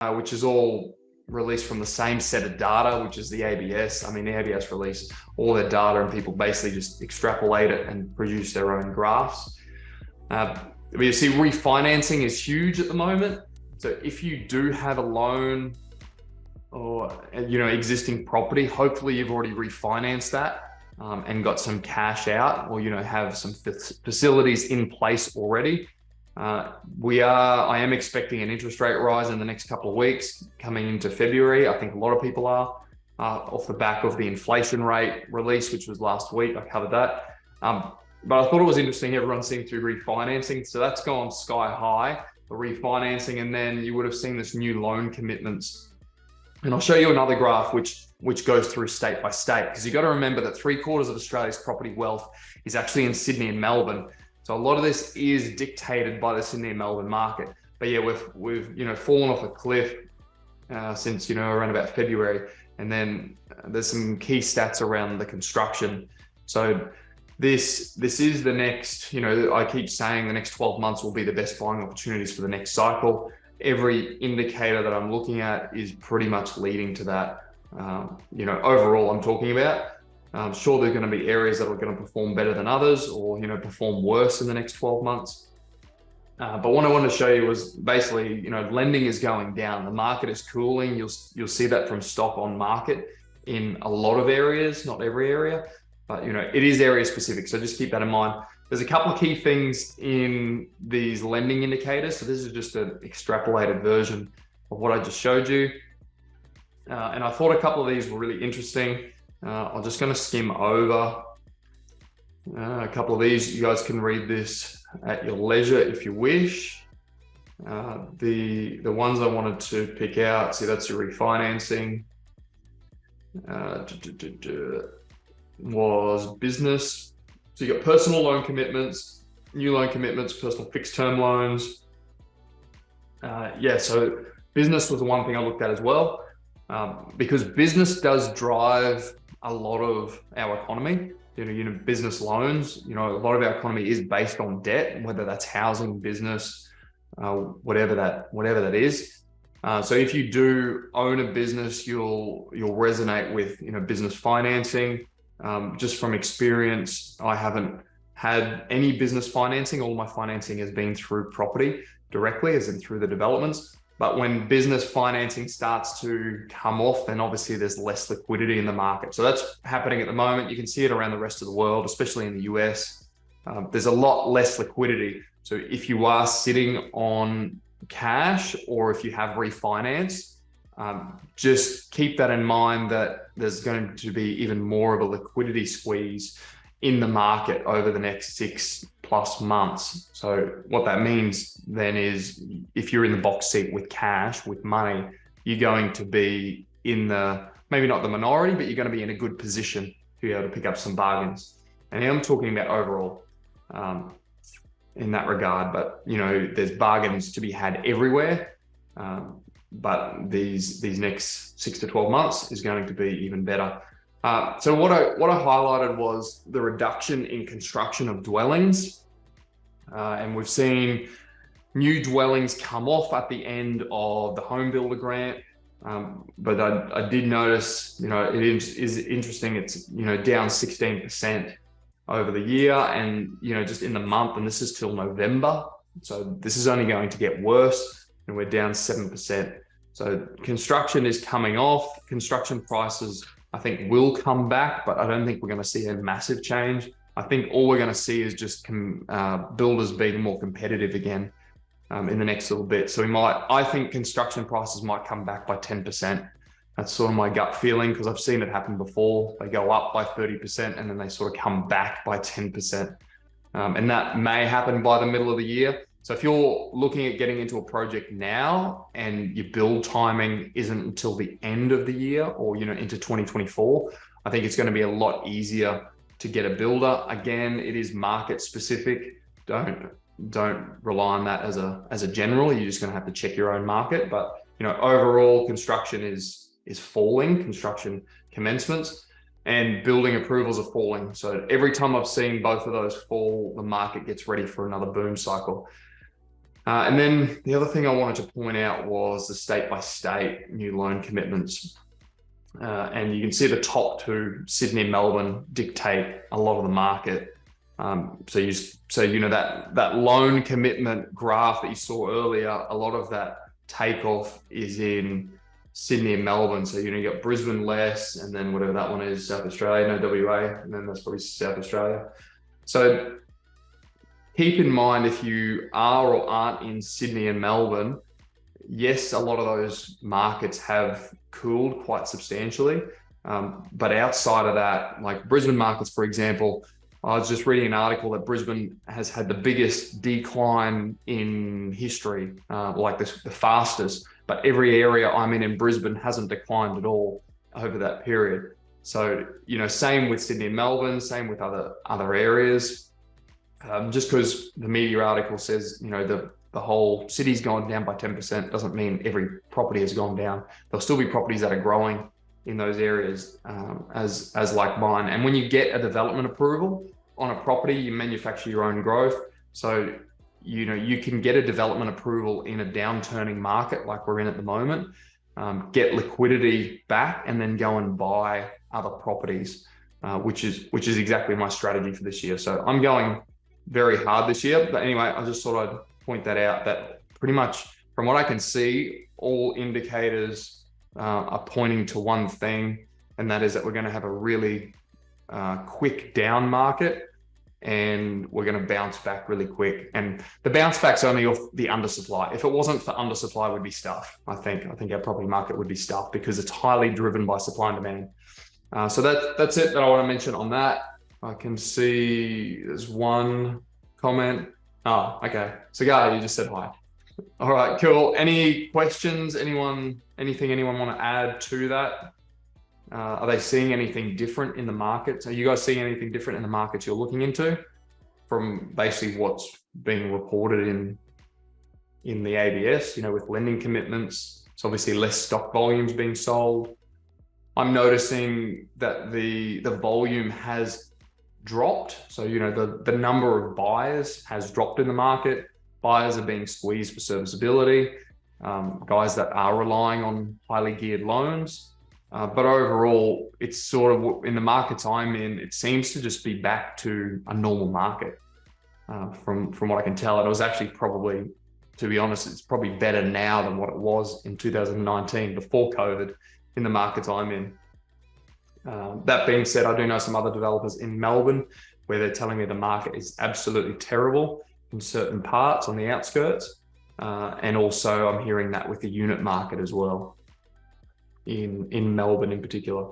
which is all released from the same set of data, which is the ABS. I mean, the ABS release all their data and people basically just extrapolate it and produce their own graphs. But you see, refinancing is huge at the moment. So if you do have a loan or existing property, hopefully you've already refinanced that and got some cash out, or have some facilities in place already. I am expecting an interest rate rise in the next couple of weeks coming into February. I think a lot of people are off the back of the inflation rate release, which was last week. I covered that. But I thought it was interesting, everyone's seeing through refinancing. So that's gone sky high, the refinancing. And then you would have seen this new loan commitments. And I'll show you another graph which goes through state by state, because you've got to remember that 3/4 of Australia's property wealth is actually in Sydney and Melbourne. So a lot of this is dictated by the Sydney and Melbourne market. But yeah, we've fallen off a cliff since around about February. And then there's some key stats around the construction. So this is the next, I keep saying the next 12 months will be the best buying opportunities for the next cycle. Every indicator that I'm looking at is pretty much leading to that. Overall, I'm talking about. I'm sure there are going to be areas that are going to perform better than others, or perform worse in the next 12 months. But what I wanted to show you was basically, lending is going down. The market is cooling. You'll see that from stock on market in a lot of areas, not every area, but it is area specific. So just keep that in mind. There's a couple of key things in these lending indicators. So this is just an extrapolated version of what I just showed you. And I thought a couple of these were really interesting. I'm just going to skim over a couple of these. You guys can read this at your leisure if you wish. The ones I wanted to pick out, see, that's your refinancing. Was business. So you got personal loan commitments, new loan commitments, personal fixed term loans. So business was the one thing I looked at as well, because business does drive a lot of our economy. Business loans, a lot of our economy is based on debt, whether that's housing, business, whatever that is. So if you do own a business, you'll resonate with business financing. Just from experience, I haven't had any business financing. All my financing has been through property directly, as in through the developments. But when business financing starts to come off, then obviously there's less liquidity in the market. So that's happening at the moment. You can see it around the rest of the world, especially in the US. There's a lot less liquidity. So if you are sitting on cash, or if you have refinanced, just keep that in mind, that there's going to be even more of a liquidity squeeze in the market over the next 6+ months. So what that means then is, if you're in the box seat with cash, with money, you're going to be in maybe not the minority, but you're going to be in a good position to be able to pick up some bargains. And I'm talking about overall in that regard, but there's bargains to be had everywhere. But these next 6 to 12 months is going to be even better. So what I highlighted was the reduction in construction of dwellings, and we've seen new dwellings come off at the end of the home builder grant. But I did notice, it is interesting. It's down 16% over the year, and just in the month, and this is till November. So this is only going to get worse, and we're down 7%. So construction is coming off. Construction prices, I think, will come back, but I don't think we're going to see a massive change. I think all we're going to see is just builders being more competitive again in the next little bit. So I think construction prices might come back by 10%. That's sort of my gut feeling, because I've seen it happen before. They go up by 30% and then they sort of come back by 10%. And that may happen by the middle of the year. So if you're looking at getting into a project now and your build timing isn't until the end of the year, or into 2024, I think it's going to be a lot easier to get a builder. Again, it is market specific. Don't rely on that as a general. You're just going to have to check your own market. But overall, construction is falling. Construction commencements and building approvals are falling. So every time I've seen both of those fall, the market gets ready for another boom cycle. And then the other thing I wanted to point out was the state-by-state new loan commitments. And you can see the top two, Sydney and Melbourne, dictate a lot of the market. So you know that loan commitment graph that you saw earlier, a lot of that takeoff is in Sydney and Melbourne. So you got Brisbane less, and then whatever that one is, South Australia, no WA, and then that's probably South Australia. So keep in mind, if you are or aren't in Sydney and Melbourne, yes, a lot of those markets have cooled quite substantially. But outside of that, like Brisbane markets, for example, I was just reading an article that Brisbane has had the biggest decline in history, like the fastest, but every area I'm in Brisbane hasn't declined at all over that period. So, same with Sydney and Melbourne, same with other areas. Just because the media article says, the whole city's gone down by 10% doesn't mean every property has gone down. There'll still be properties that are growing in those areas, as like mine. And when you get a development approval on a property, you manufacture your own growth. So, you can get a development approval in a downturning market like we're in at the moment, get liquidity back, and then go and buy other properties, which is exactly my strategy for this year. So I'm going very hard this year. But anyway, I just thought I'd point that out, that pretty much from what I can see, all indicators are pointing to one thing, and that is that we're going to have a really quick down market, and we're going to bounce back really quick. And the bounce back's only off the undersupply. If it wasn't for undersupply, we'd be stuffed. I think our property market would be stuffed because it's highly driven by supply and demand. So that's it that I want to mention on that. I can see there's one comment. Oh, okay. Cigar, you just said hi. All right, cool. Any questions? Anything anyone want to add to that? Are they seeing anything different in the markets? Are you guys seeing anything different in the markets you're looking into from basically what's being reported in the ABS, with lending commitments? It's obviously less stock volumes being sold. I'm noticing that the volume has dropped. So, the number of buyers has dropped in the market. Buyers are being squeezed for serviceability, guys that are relying on highly geared loans. But overall, it's sort of, in the markets I'm in, it seems to just be back to a normal market, from what I can tell. And it was actually probably, to be honest, it's probably better now than what it was in 2019 before COVID in the markets I'm in. That being said, I do know some other developers in Melbourne where they're telling me the market is absolutely terrible in certain parts on the outskirts. And also I'm hearing that with the unit market as well in Melbourne in particular.